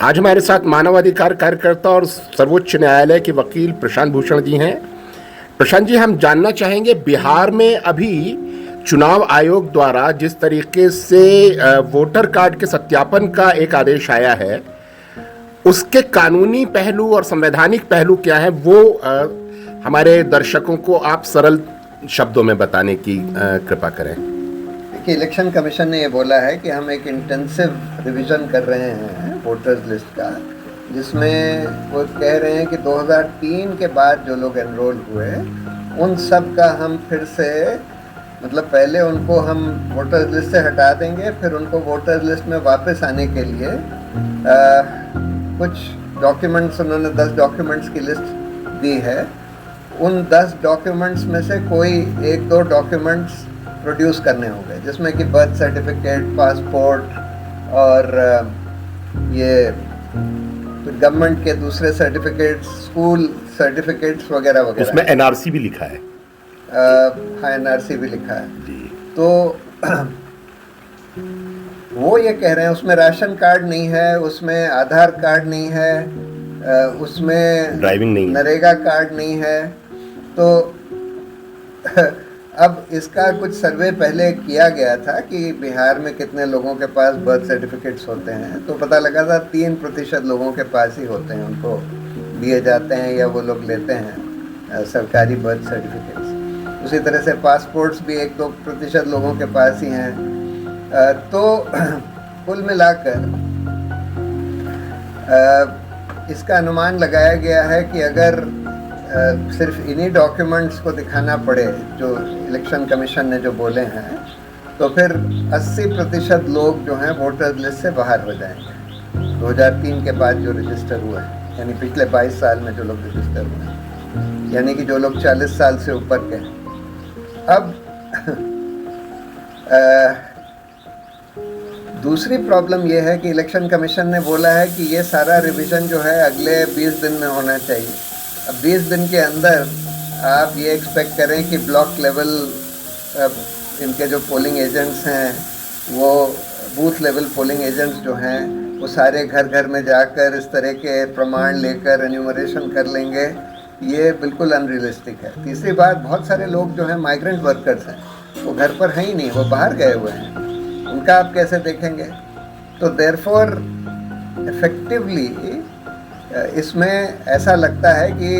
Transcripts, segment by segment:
आज हमारे साथ मानवाधिकार कार्यकर्ता और सर्वोच्च न्यायालय के वकील प्रशांत भूषण जी हैं। प्रशांत जी, हम जानना चाहेंगे, बिहार में अभी चुनाव आयोग द्वारा जिस तरीके से वोटर कार्ड के सत्यापन का एक आदेश आया है, उसके कानूनी पहलू और संवैधानिक पहलू क्या है, वो हमारे दर्शकों को आप सरल शब्दों में बताने की कृपा करें। देखिए, इलेक्शन कमीशन ने ये बोला है कि हम एक इंटेंसिव रिवीजन कर रहे हैं वोटर्स लिस्ट का, जिसमें वो कह रहे हैं कि 2003 के बाद जो लोग एनरोल हुए उन सब का हम फिर से, मतलब पहले उनको हम वोटर्स लिस्ट से हटा देंगे, फिर उनको वोटर्स लिस्ट में वापस आने के लिए कुछ डॉक्यूमेंट्स, उन्होंने 10 डॉक्यूमेंट्स की लिस्ट दी है। उन 10 डॉक्यूमेंट्स में से कोई 1-2 डॉक्यूमेंट्स प्रोड्यूस करने होंगे, जिसमें कि बर्थ सर्टिफिकेट, पासपोर्ट और ये गवर्नमेंट के दूसरे सर्टिफिकेट्स, स्कूल सर्टिफिकेट्स वगैरह वगैरह। उसमें एनआरसी भी लिखा है। हाँ, एनआरसी भी लिखा है जी। तो वो ये कह रहे हैं उसमें राशन कार्ड नहीं है, उसमें आधार कार्ड नहीं है, उसमें ड्राइविंग नहीं, नरेगा कार्ड नहीं है। तो अब इसका कुछ सर्वे पहले किया गया था कि बिहार में कितने लोगों के पास बर्थ सर्टिफिकेट्स होते हैं, तो पता लगा था 3% लोगों के पास ही होते हैं, उनको दिए जाते हैं या वो लोग लेते हैं सरकारी बर्थ सर्टिफिकेट्स। उसी तरह से पासपोर्ट्स भी 1-2% लोगों के पास ही हैं। तो कुल मिलाकर इसका अनुमान लगाया गया है कि अगर सिर्फ इन्हीं डॉक्यूमेंट्स को दिखाना पड़े जो इलेक्शन कमीशन ने जो बोले हैं, तो फिर 80% लोग जो हैं वोटर लिस्ट से बाहर हो जाएंगे 2003 के बाद जो रजिस्टर हुए हैं, यानी पिछले 22 साल में जो लोग रजिस्टर हुए हैं, यानी कि जो लोग 40 साल से ऊपर के हैं। अब दूसरी प्रॉब्लम ये है कि इलेक्शन कमीशन ने बोला है कि ये सारा रिवीजन जो है अगले 20 दिन में होना चाहिए। अब 20 दिन के अंदर आप ये एक्सपेक्ट करें कि ब्लॉक लेवल इनके जो पोलिंग एजेंट्स हैं, वो बूथ लेवल पोलिंग एजेंट्स जो हैं, वो सारे घर घर में जाकर इस तरह के प्रमाण लेकर एन्यूमरेशन कर लेंगे, ये बिल्कुल अनरियलिस्टिक है। तीसरी बात, बहुत सारे लोग जो हैं माइग्रेंट वर्कर्स हैं, वो घर पर हैं ही नहीं, वो बाहर गए हुए हैं, उनका आप कैसे देखेंगे? तो देयरफॉर इफेक्टिवली इसमें ऐसा लगता है कि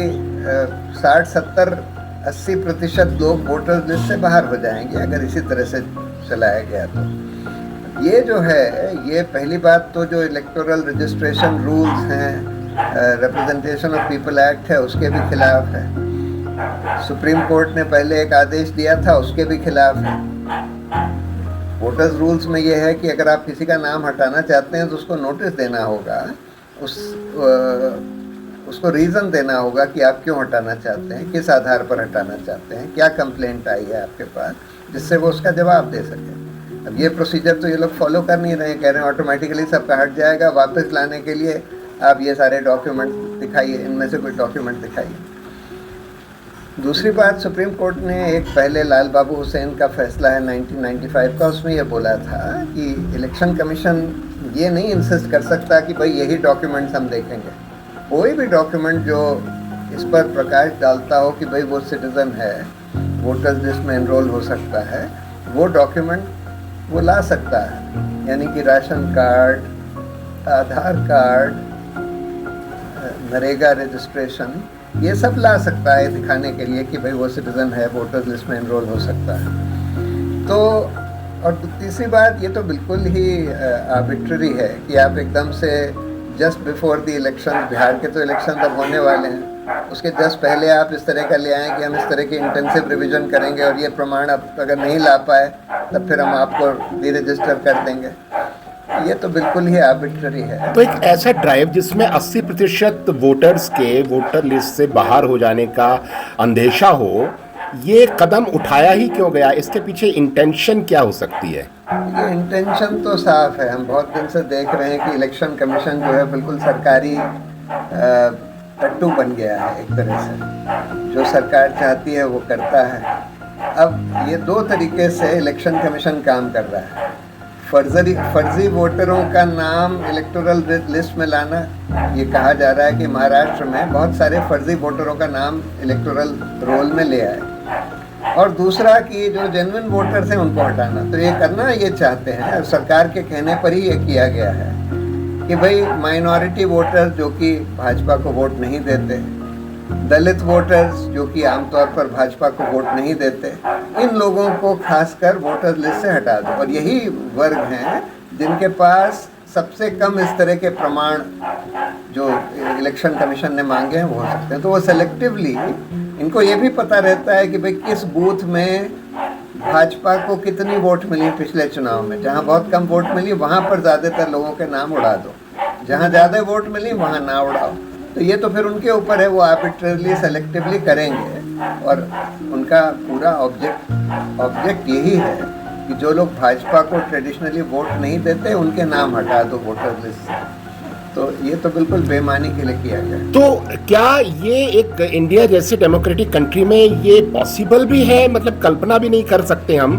60-70-80% लोग वोटर लिस्ट से बाहर हो जाएंगे अगर इसी तरह से चलाया गया। तो ये जो है, ये पहली बात तो जो इलेक्टोरल रजिस्ट्रेशन रूल्स हैं, रिप्रेजेंटेशन ऑफ पीपल एक्ट है, उसके भी खिलाफ है। सुप्रीम कोर्ट ने पहले एक आदेश दिया था, उसके भी खिलाफ है। वोटर्स रूल्स में ये है कि अगर आप किसी का नाम हटाना चाहते हैं तो उसको नोटिस देना होगा, उसको रीज़न देना होगा कि आप क्यों हटाना चाहते हैं, किस आधार पर हटाना चाहते हैं, क्या कंप्लेंट आई है आपके पास, जिससे वो उसका जवाब दे सके। अब ये प्रोसीजर तो ये लोग फॉलो कर नहीं रहे हैं, कह रहे हैं ऑटोमेटिकली सबका हट जाएगा, वापस लाने के लिए आप ये सारे डॉक्यूमेंट दिखाइए, इनमें से कोई डॉक्यूमेंट दिखाइए। दूसरी बात, सुप्रीम कोर्ट ने एक पहले लाल बाबू हुसैन का फैसला है 1995 का, उसमें यह बोला था कि इलेक्शन कमीशन ये नहीं इंसिस्ट कर सकता कि भाई यही डॉक्यूमेंट्स हम देखेंगे। कोई भी डॉक्यूमेंट जो इस पर प्रकाश डालता हो कि भाई वो सिटीज़न है, वोटर्स लिस्ट में एनरोल हो सकता है, वो डॉक्यूमेंट वो ला सकता है, यानी कि राशन कार्ड, आधार कार्ड, नरेगा रजिस्ट्रेशन, ये सब ला सकता है दिखाने के लिए कि भाई वो सिटीज़न है, वोटर्स लिस्ट में एनरोल हो सकता है। तो और तीसरी बात, ये तो बिल्कुल ही आर्बिट्ररी है कि आप एकदम से just before the election, Bihar के तो इलेक्शन तब होने वाले हैं, उसके जस्ट पहले आप इस तरह का ले आएँ कि हम इस तरह की इंटेंसिव रिवीजन करेंगे और ये प्रमाण आप अगर नहीं ला पाए तब फिर हम आपको डीरजिस्टर कर देंगे। ये तो बिल्कुल ही आर्बिट्ररी है। तो एक ऐसा ड्राइव जिसमें 80% वोटर्स के वोटर लिस्ट से बाहर हो जाने का अंदेशा हो, ये कदम उठाया ही क्यों गया? इसके पीछे इंटेंशन क्या हो सकती है? ये इंटेंशन तो साफ है। हम बहुत दिन से देख रहे हैं कि इलेक्शन कमीशन जो है बिल्कुल सरकारी टट्टू बन गया है एक तरह से। जो सरकार चाहती है वो करता है। अब ये 2 तरीके से इलेक्शन कमीशन काम कर रहा है। फर्जी वोटरों का नाम इलेक्टोरल लिस्ट में लाना, ये कहा जा रहा है कि महाराष्ट्र में बहुत सारे फर्जी वोटरों का नाम इलेक्टोरल रोल में ले आए, और दूसरा कि जो जेन्युइन वोटर्स हैं उनको हटाना। तो ये करना ये चाहते हैं, और सरकार के कहने पर ही ये किया गया है कि भाई माइनॉरिटी वोटर्स जो कि भाजपा को वोट नहीं देते, दलित वोटर्स जो कि आमतौर पर भाजपा को वोट नहीं देते, इन लोगों को खासकर वोटर लिस्ट से हटा दो। और यही वर्ग हैं जिनके पास सबसे कम इस तरह के प्रमाण जो इलेक्शन कमीशन ने मांगे हैं वो हो सकते हैं। तो वो सेलेक्टिवली, इनको ये भी पता रहता है कि भाई किस बूथ में भाजपा को कितनी वोट मिली पिछले चुनाव में। जहाँ बहुत कम वोट मिली वहाँ पर ज़्यादातर लोगों के नाम उड़ा दो, जहाँ ज़्यादा वोट मिली वहाँ ना उड़ाओ। तो ये तो फिर उनके ऊपर है, वो आर्बिट्रेरली सेलेक्टिवली करेंगे। और उनका पूरा ऑब्जेक्ट यही है कि जो लोग भाजपा को ट्रेडिशनली वोट नहीं देते उनके नाम हटा दो वोटर लिस्ट से। तो ये तो बिल्कुल बेईमानी के लिए किया गया। तो क्या ये एक इंडिया जैसे डेमोक्रेटिक कंट्री में ये पॉसिबल भी है, मतलब कल्पना भी नहीं कर सकते हम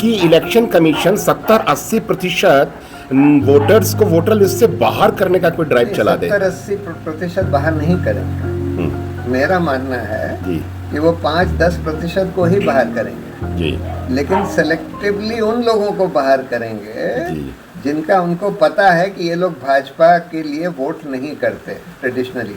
कि इलेक्शन कमीशन 70-80% वोटर्स को वोटर लिस्ट से बाहर करने का कोई ड्राइव चला दे? 70-80% बाहर नहीं करेंगे। मेरा मानना है कि वो 5-10% को ही बाहर करेंगे जी, लेकिन सेलेक्टिवली उन लोगों को बाहर करेंगे जी, जिनका उनको पता है कि ये लोग भाजपा के लिए वोट नहीं करते ट्रेडिशनली।